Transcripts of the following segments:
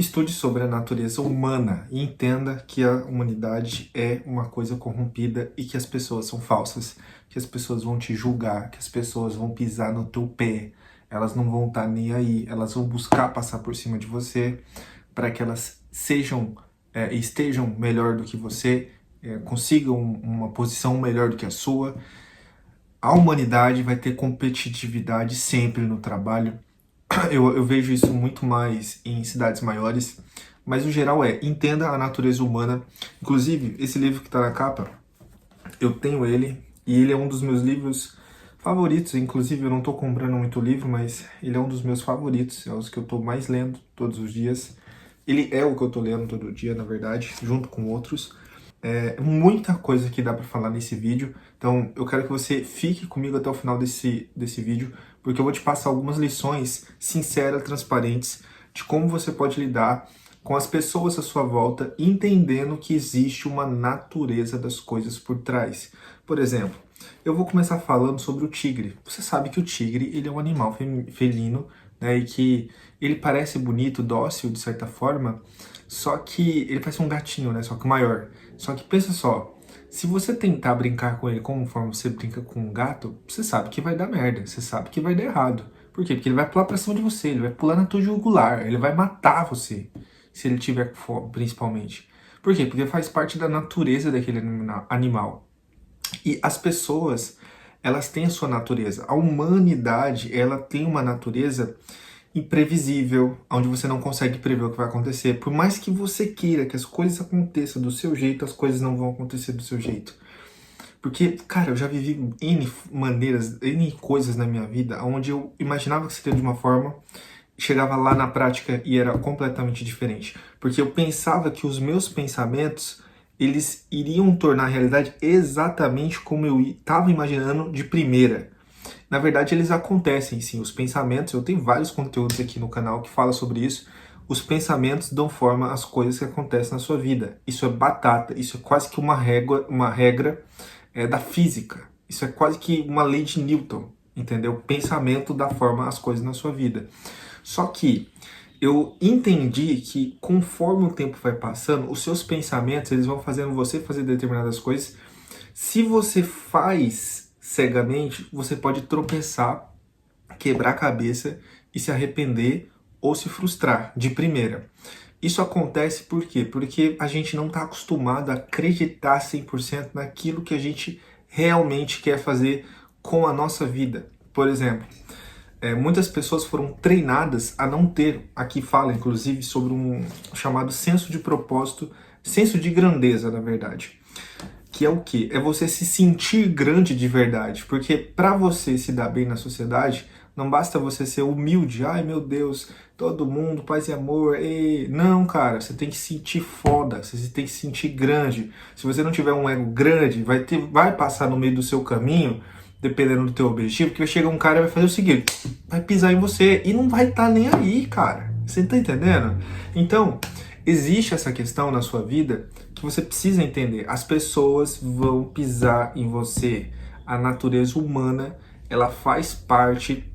Estude sobre a natureza humana e entenda que a humanidade é uma coisa corrompida e que as pessoas são falsas, que as pessoas vão te julgar, que as pessoas vão pisar no teu pé, elas não vão estar nem aí, elas vão buscar passar por cima de você para que elas estejam melhor do que você, consigam uma posição melhor do que a sua. A humanidade vai ter competitividade sempre no trabalho. Eu vejo isso muito mais em cidades maiores, mas o geral entenda a natureza humana. Inclusive, esse livro que está na capa, eu tenho ele, e ele é um dos meus livros favoritos. Inclusive, eu não estou comprando muito livro, mas ele é um dos meus favoritos, é os que eu estou mais lendo todos os dias. Ele é o que eu estou lendo todo dia, na verdade, junto com outros. É muita coisa que dá para falar nesse vídeo, então eu quero que você fique comigo até o final desse vídeo, porque eu vou te passar algumas lições sinceras, transparentes, de como você pode lidar com as pessoas à sua volta, entendendo que existe uma natureza das coisas por trás. Por exemplo, eu vou começar falando sobre o tigre. Você sabe que o tigre ele é um animal felino, né, e que ele parece bonito, dócil de certa forma, só que ele parece um gatinho, né, só que maior. Só que pensa só, se você tentar brincar com ele conforme você brinca com um gato, você sabe que vai dar merda, você sabe que vai dar errado. Por quê? Porque ele vai pular pra cima de você, ele vai pular na tua jugular, ele vai matar você, se ele tiver fome, principalmente. Por quê? Porque faz parte da natureza daquele animal. E as pessoas, elas têm a sua natureza. A humanidade, ela tem uma natureza imprevisível, onde você não consegue prever o que vai acontecer. Por mais que você queira que as coisas aconteçam do seu jeito, as coisas não vão acontecer do seu jeito. Porque, cara, eu já vivi N maneiras, N coisas na minha vida, onde eu imaginava que seria de uma forma, chegava lá na prática e era completamente diferente. Porque eu pensava que os meus pensamentos, eles iriam tornar a realidade exatamente como eu estava imaginando de primeira. Na verdade, eles acontecem, sim. Os pensamentos, eu tenho vários conteúdos aqui no canal que falam sobre isso. Os pensamentos dão forma às coisas que acontecem na sua vida. Isso é batata, isso é quase que uma regra da física. Isso é quase que uma lei de Newton, entendeu? O pensamento dá forma às coisas na sua vida. Só que eu entendi que conforme o tempo vai passando, os seus pensamentos, eles vão fazendo você fazer determinadas coisas. Se você faz cegamente, você pode tropeçar, quebrar a cabeça e se arrepender ou se frustrar de primeira. Isso acontece por quê? Porque a gente não está acostumado a acreditar 100% naquilo que a gente realmente quer fazer com a nossa vida. Por exemplo, muitas pessoas foram treinadas a não ter, aqui fala inclusive sobre um chamado senso de propósito, senso de grandeza, na verdade. Que é o quê? É você se sentir grande de verdade. Porque para você se dar bem na sociedade, não basta você ser humilde. Ai, meu Deus, todo mundo, paz e amor. E... Não, cara, você tem que se sentir foda, você tem que se sentir grande. Se você não tiver um ego grande, vai passar no meio do seu caminho, dependendo do teu objetivo, que vai chegar um cara e vai fazer o seguinte, vai pisar em você e não vai estar nem aí, cara. Você tá entendendo? Então, existe essa questão na sua vida que você precisa entender. As pessoas vão pisar em você. A natureza humana, ela faz parte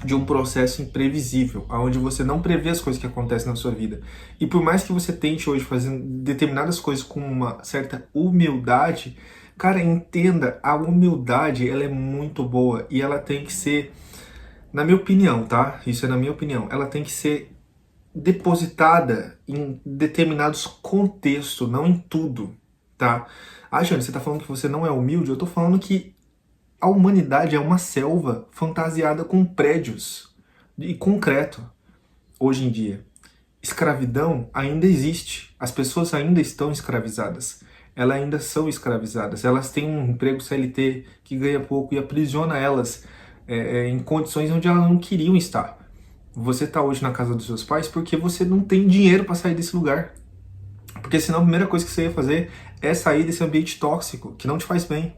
de um processo imprevisível, onde você não prevê as coisas que acontecem na sua vida. E por mais que você tente hoje fazer determinadas coisas com uma certa humildade, cara, entenda, a humildade, ela é muito boa e ela tem que ser, na minha opinião, tá? Isso é na minha opinião, ela tem que ser depositada em determinados contextos, não em tudo, tá? Ah, Jane, você tá falando que você não é humilde? Eu tô falando que a humanidade é uma selva fantasiada com prédios e concreto hoje em dia. Escravidão ainda existe, as pessoas ainda estão escravizadas, elas ainda são escravizadas, elas têm um emprego CLT que ganha pouco e aprisiona elas em condições onde elas não queriam estar. Você está hoje na casa dos seus pais porque você não tem dinheiro para sair desse lugar. Porque senão a primeira coisa que você ia fazer é sair desse ambiente tóxico, que não te faz bem.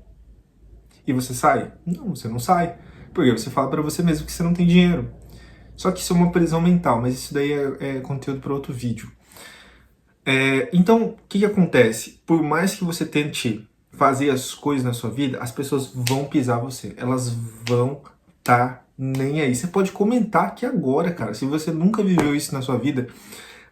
E você sai? Não, você não sai. Porque você fala para você mesmo que você não tem dinheiro. Só que isso é uma prisão mental, mas isso daí é conteúdo para outro vídeo. Então, o que acontece? Por mais que você tente fazer as coisas na sua vida, as pessoas vão pisar você. Elas vão estar nem aí. Você pode comentar aqui agora, cara. Se você nunca viveu isso na sua vida,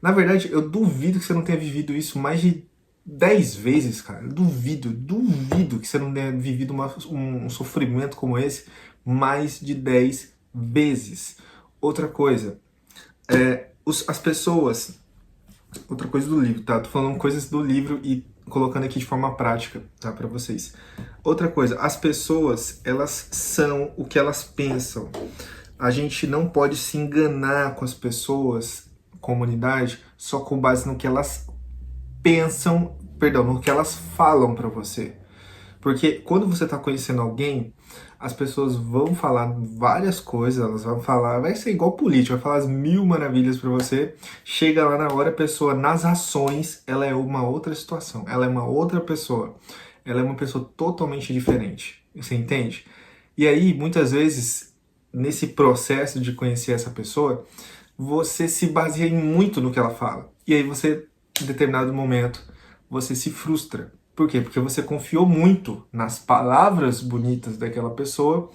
Na verdade, eu duvido que você não tenha vivido isso mais de 10 vezes, cara. Duvido que você não tenha vivido um sofrimento como esse mais de 10 vezes. Outra coisa, as pessoas. Outra coisa do livro, tá? Tô falando coisas do livro e colocando aqui de forma prática, tá? Pra vocês. Outra coisa, as pessoas, elas são o que elas pensam. A gente não pode se enganar com as pessoas, comunidade, só com base no que elas pensam, perdão, no que elas falam pra você. Porque quando você está conhecendo alguém, as pessoas vão falar várias coisas, elas vão falar, vai ser igual político, vai falar as mil maravilhas para você. Chega lá na hora, a pessoa, nas ações, ela é uma outra situação, ela é uma outra pessoa, ela é uma pessoa totalmente diferente. Você entende? E aí, muitas vezes, nesse processo de conhecer essa pessoa, você se baseia muito no que ela fala. E aí você, em determinado momento, você se frustra. Por quê? Porque você confiou muito nas palavras bonitas daquela pessoa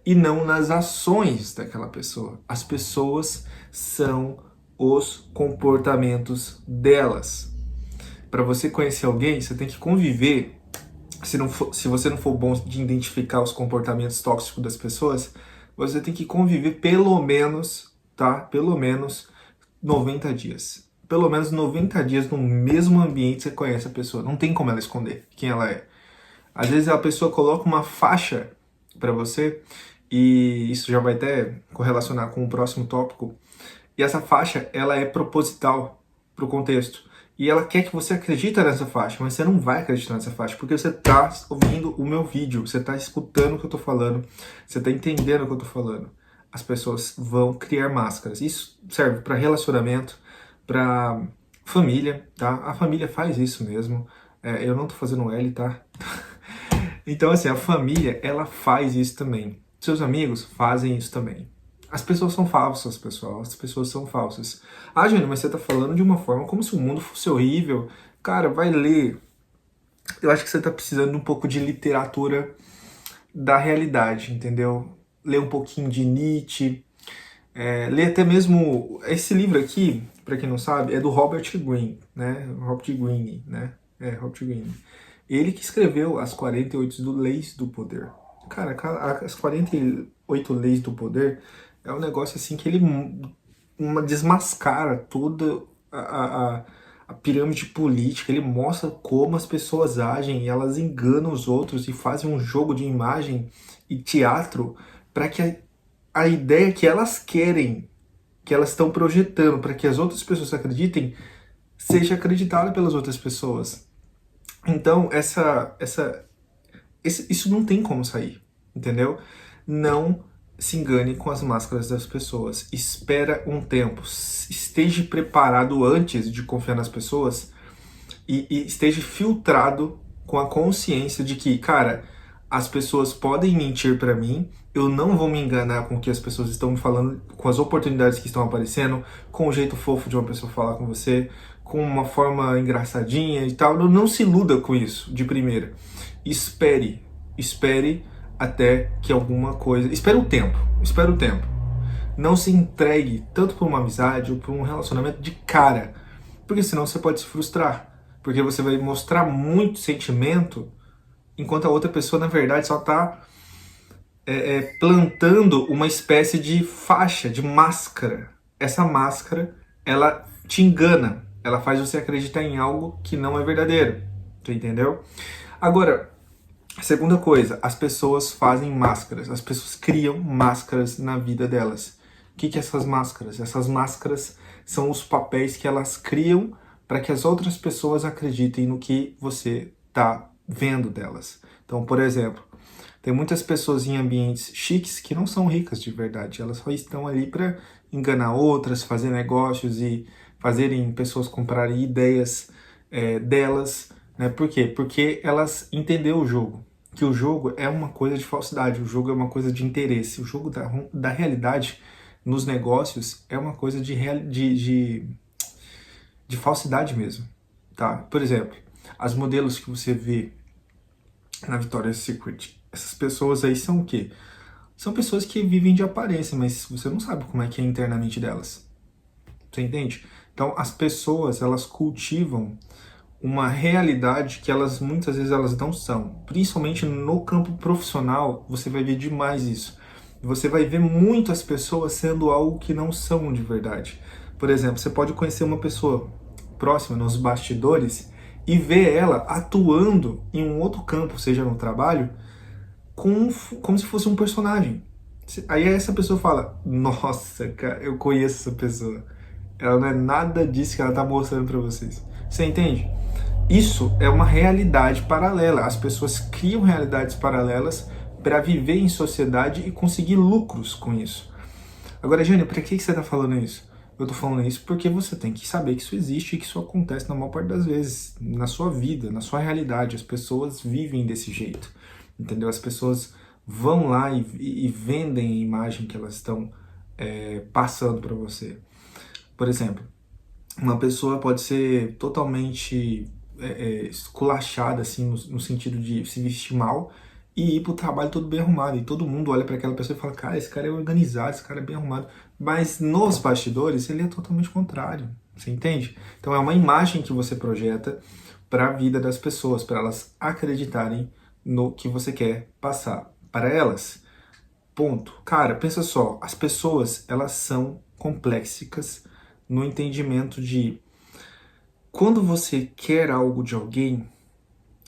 e não nas ações daquela pessoa. As pessoas são os comportamentos delas. Para você conhecer alguém, você tem que conviver. Se você não for bom de identificar os comportamentos tóxicos das pessoas, você tem que conviver pelo menos, tá? Pelo menos 90 dias. Pelo menos 90 dias no mesmo ambiente você conhece a pessoa. Não tem como ela esconder quem ela é. Às vezes a pessoa coloca uma faixa para você, e isso já vai até correlacionar com o próximo tópico. E essa faixa, ela é proposital para o contexto. E ela quer que você acredite nessa faixa, mas você não vai acreditar nessa faixa, porque você está ouvindo o meu vídeo, você está escutando o que eu estou falando, você está entendendo o que eu estou falando. As pessoas vão criar máscaras. Isso serve para relacionamento, para família, tá? A família faz isso mesmo. Eu não tô fazendo L, tá? Então, assim, a família, ela faz isso também. Seus amigos fazem isso também. As pessoas são falsas, pessoal. As pessoas são falsas. Ah, Júnior, mas você tá falando de uma forma como se o mundo fosse horrível. Cara, vai ler. Eu acho que você tá precisando de um pouco de literatura da realidade, entendeu? Ler um pouquinho de Nietzsche. Ler até mesmo... Esse livro aqui, para quem não sabe, é do Robert Greene, né? Robert Greene, né? Robert Greene. Ele que escreveu as 48 leis do poder. Cara, as 48 leis do poder é um negócio assim que ele desmascara toda a pirâmide política. Ele mostra como as pessoas agem e elas enganam os outros e fazem um jogo de imagem e teatro para que a ideia que elas querem, que elas estão projetando para que as outras pessoas acreditem, seja acreditada pelas outras pessoas. Então, isso não tem como sair, entendeu? Não se engane com as máscaras das pessoas. Espera um tempo. Esteja preparado antes de confiar nas pessoas e esteja filtrado com a consciência de que, cara, as pessoas podem mentir para mim, eu não vou me enganar com o que as pessoas estão me falando, com as oportunidades que estão aparecendo, com o jeito fofo de uma pessoa falar com você, com uma forma engraçadinha e tal. Não se iluda com isso de primeira. Espere até que alguma coisa... Espere o tempo. Não se entregue tanto por uma amizade ou por um relacionamento de cara, porque senão você pode se frustrar. Porque você vai mostrar muito sentimento, enquanto a outra pessoa, na verdade, só está plantando uma espécie de faixa, de máscara. Essa máscara, ela te engana. Ela faz você acreditar em algo que não é verdadeiro. Tu entendeu? Agora, segunda coisa, as pessoas fazem máscaras. As pessoas criam máscaras na vida delas. O que é essas máscaras? Essas máscaras são os papéis que elas criam para que as outras pessoas acreditem no que você está vendo delas. Então, por exemplo, tem muitas pessoas em ambientes chiques que não são ricas de verdade. Elas só estão ali para enganar outras, fazer negócios e fazerem pessoas comprarem ideias delas. Né? Por quê? Porque elas entenderam o jogo. Que o jogo é uma coisa de falsidade, o jogo é uma coisa de interesse. O jogo da realidade nos negócios é uma coisa de falsidade mesmo. Tá? Por exemplo, as modelos que você vê na Victoria's Secret, essas pessoas aí são o quê? São pessoas que vivem de aparência, mas você não sabe como é que é internamente delas. Você entende? Então, as pessoas, elas cultivam uma realidade que elas muitas vezes elas não são. Principalmente no campo profissional, você vai ver demais isso. Você vai ver muitas pessoas sendo algo que não são de verdade. Por exemplo, você pode conhecer uma pessoa próxima nos bastidores e ver ela atuando em um outro campo, seja no trabalho, como se fosse um personagem. Aí essa pessoa fala, nossa, cara, eu conheço essa pessoa. Ela não é nada disso que ela tá mostrando pra vocês. Você entende? Isso é uma realidade paralela. As pessoas criam realidades paralelas para viver em sociedade e conseguir lucros com isso. Agora, Jânio, para que você está falando isso? Eu estou falando isso porque você tem que saber que isso existe e que isso acontece na maior parte das vezes, na sua vida, na sua realidade. As pessoas vivem desse jeito, entendeu? As pessoas vão lá e vendem a imagem que elas estão passando para você. Por exemplo, uma pessoa pode ser totalmente esculachada, assim, no sentido de se vestir mal e ir pro trabalho todo bem arrumado. E todo mundo olha para aquela pessoa e fala, cara, esse cara é organizado, esse cara é bem arrumado. Mas nos bastidores, ele é totalmente contrário. Você entende? Então é uma imagem que você projeta para a vida das pessoas, para elas acreditarem no que você quer passar para elas. Ponto. Cara, pensa só, as pessoas, elas são complexas no entendimento de quando você quer algo de alguém,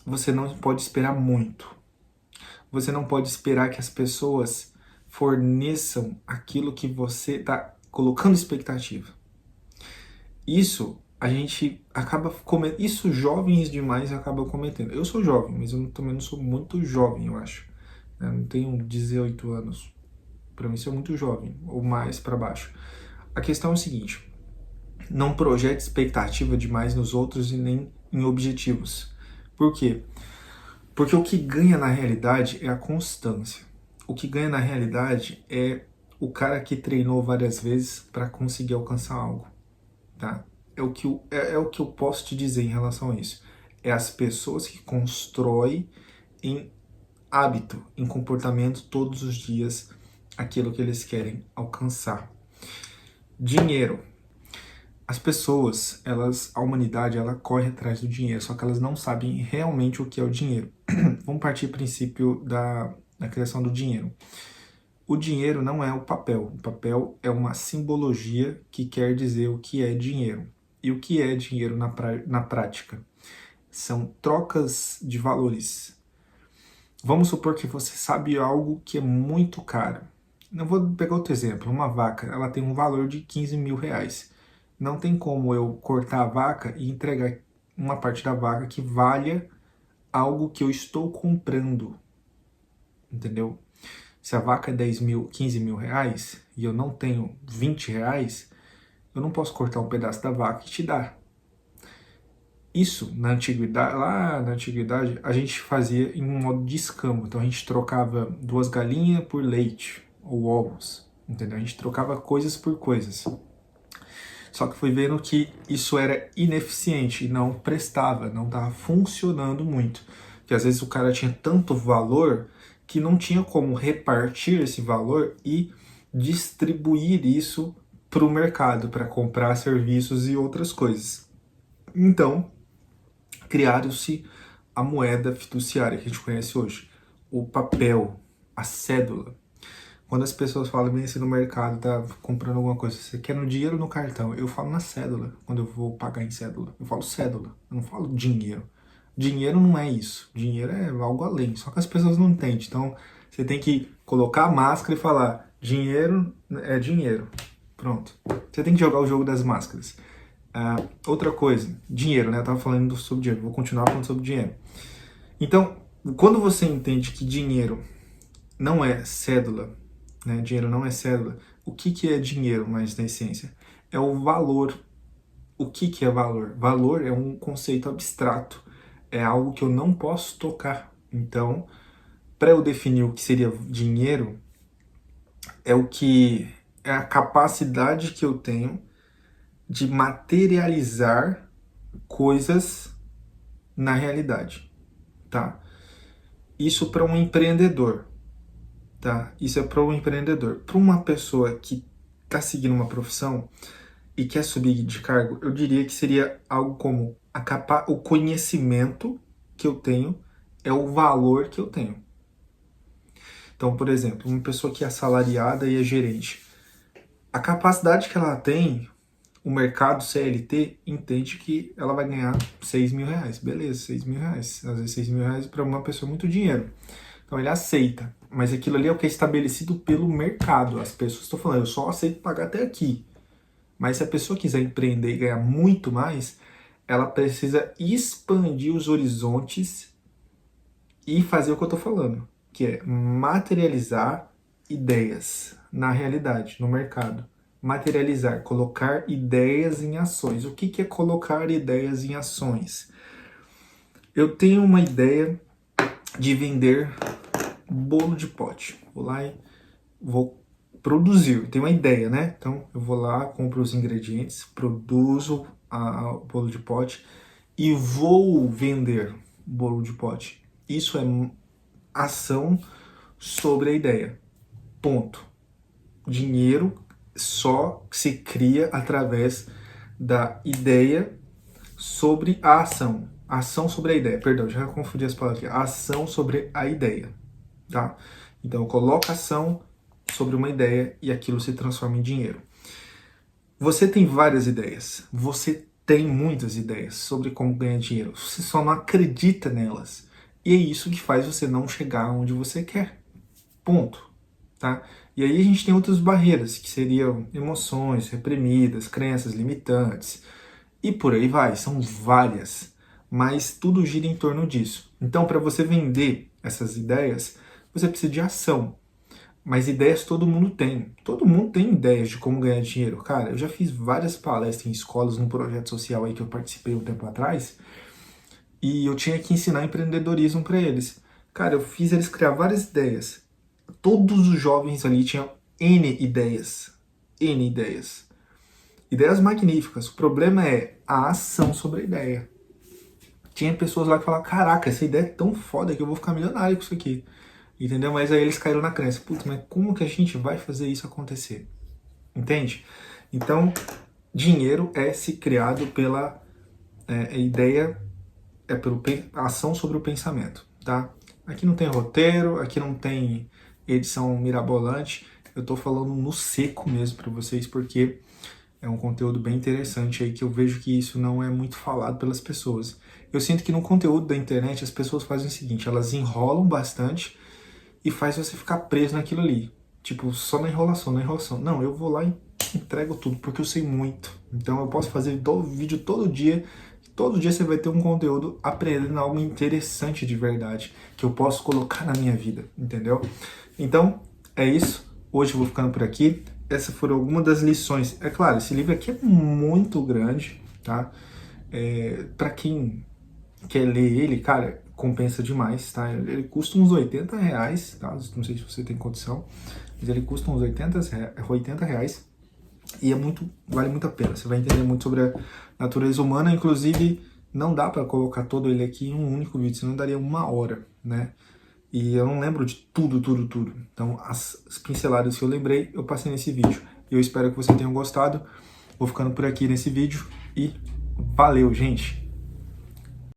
você não pode esperar muito. Você não pode esperar que as pessoas forneçam aquilo que você está colocando expectativa. Isso a gente acaba cometendo. Isso jovens demais acabam cometendo. Eu sou jovem, mas eu também não sou muito jovem, eu acho. Eu não tenho 18 anos. Para mim, sou muito jovem, ou mais para baixo. A questão é o seguinte: não projete expectativa demais nos outros e nem em objetivos. Por quê? Porque o que ganha na realidade é a constância. O que ganha na realidade é o cara que treinou várias vezes para conseguir alcançar algo, tá? É o que eu posso te dizer em relação a isso. É as pessoas que constroem em hábito, em comportamento todos os dias aquilo que eles querem alcançar. Dinheiro. As pessoas, a humanidade, ela corre atrás do dinheiro, só que elas não sabem realmente o que é o dinheiro. Vamos partir do princípio da criação do dinheiro. O dinheiro não é o papel. O papel é uma simbologia que quer dizer o que é dinheiro. E o que é dinheiro na prática? São trocas de valores. Vamos supor que você sabe algo que é muito caro. Eu vou pegar outro exemplo. Uma vaca, ela tem um valor de 15 mil reais. Não tem como eu cortar a vaca e entregar uma parte da vaca que valha algo que eu estou comprando. Entendeu? Se a vaca é 10 mil, 15 mil reais e eu não tenho 20 reais, eu não posso cortar um pedaço da vaca e te dar. Isso, na antiguidade, lá na antiguidade, a gente fazia em um modo de escambo. Então a gente trocava 2 galinhas por leite ou ovos, entendeu? A gente trocava coisas por coisas. Só que fui vendo que isso era ineficiente e não prestava, não estava funcionando muito. Que às vezes o cara tinha tanto valor que não tinha como repartir esse valor e distribuir isso para o mercado, para comprar serviços e outras coisas. Então, criaram-se a moeda fiduciária que a gente conhece hoje, o papel, a cédula. Quando as pessoas falam bem assim no mercado, tá comprando alguma coisa, você quer no dinheiro ou no cartão? Eu falo na cédula, quando eu vou pagar em cédula. Eu falo cédula, eu não falo dinheiro. Dinheiro não é isso, dinheiro é algo além, só que as pessoas não entendem. Então, você tem que colocar a máscara e falar, dinheiro é dinheiro. Pronto. Você tem que jogar o jogo das máscaras. Outra coisa, dinheiro, né? Eu tava falando sobre dinheiro, vou continuar falando sobre dinheiro. Então, quando você entende que dinheiro não é cédula, né? Dinheiro não é cédula, o que é dinheiro, mais na essência? É o valor. O que é valor? Valor é um conceito abstrato, é algo que eu não posso tocar. Então, para eu definir o que seria dinheiro, é o que é a capacidade que eu tenho de materializar coisas na realidade, tá? Isso para um empreendedor, tá? Isso é para um empreendedor. Para uma pessoa que está seguindo uma profissão, e quer subir de cargo, eu diria que seria algo como o conhecimento que eu tenho é o valor que eu tenho. Então, por exemplo, uma pessoa que é assalariada e é gerente, a capacidade que ela tem, o mercado CLT entende que ela vai ganhar 6 mil reais. Beleza, 6 mil reais. Às vezes 6 mil reais para uma pessoa é muito dinheiro. Então ele aceita. Mas aquilo ali é o que é estabelecido pelo mercado. As pessoas estão falando, eu só aceito pagar até aqui. Mas se a pessoa quiser empreender e ganhar muito mais, ela precisa expandir os horizontes e fazer o que eu estou falando, que é materializar ideias na realidade, no mercado. Materializar, colocar ideias em ações. O que é colocar ideias em ações? Eu tenho uma ideia de vender bolo de pote. Vou lá e vou produzir. Tenho uma ideia, né? Então eu vou lá, compro os ingredientes, produzo o bolo de pote e vou vender bolo de pote. Isso é ação sobre a ideia. Ponto. Dinheiro só se cria através da ideia sobre a ação. Ação sobre a ideia. Perdão, já confundi as palavras aqui. Ação sobre a ideia. Tá? Então, eu coloco ação sobre uma ideia e aquilo se transforma em dinheiro. Você tem várias ideias. Você tem muitas ideias sobre como ganhar dinheiro. Você só não acredita nelas. E é isso que faz você não chegar onde você quer. Ponto. Tá? E aí a gente tem outras barreiras, que seriam emoções reprimidas, crenças limitantes, e por aí vai, são várias, mas tudo gira em torno disso. Então, para você vender essas ideias, você precisa de ação. Mas ideias todo mundo tem. Todo mundo tem ideias de como ganhar dinheiro. Cara, eu já fiz várias palestras em escolas, num projeto social aí que eu participei um tempo atrás, e eu tinha que ensinar empreendedorismo para eles. Cara, eu fiz eles criar várias ideias. Todos os jovens ali tinham N ideias. N ideias. Ideias magníficas. O problema é a ação sobre a ideia. Tinha pessoas lá que falavam, caraca, essa ideia é tão foda que eu vou ficar milionário com isso aqui. Entendeu? Mas aí eles caíram na crença. Putz, mas como que a gente vai fazer isso acontecer? Entende? Então, dinheiro é se criado pela ideia, pela ação sobre o pensamento, tá? Aqui não tem roteiro, aqui não tem edição mirabolante. Eu tô falando no seco mesmo para vocês, porque é um conteúdo bem interessante aí que eu vejo que isso não é muito falado pelas pessoas. Eu sinto que no conteúdo da internet as pessoas fazem o seguinte, elas enrolam bastante e faz você ficar preso naquilo ali. Tipo, só na enrolação, na enrolação. Não, eu vou lá e entrego tudo, porque eu sei muito. Então eu posso fazer vídeo todo dia. Todo dia você vai ter um conteúdo aprendendo algo interessante de verdade, que eu posso colocar na minha vida, entendeu? Então, é isso. Hoje eu vou ficando por aqui. Essas foram algumas das lições. É claro, esse livro aqui é muito grande, tá? Para quem quer ler ele, cara, compensa demais, tá? Ele custa uns 80 reais, tá? Não sei se você tem condição, mas ele custa uns 80 reais e vale muito a pena. Você vai entender muito sobre a natureza humana, inclusive não dá para colocar todo ele aqui em um único vídeo, senão daria 1 hora, né? E eu não lembro de tudo. Então, as pinceladas que eu lembrei, eu passei nesse vídeo. Eu espero que você tenha gostado. Vou ficando por aqui nesse vídeo e valeu, gente!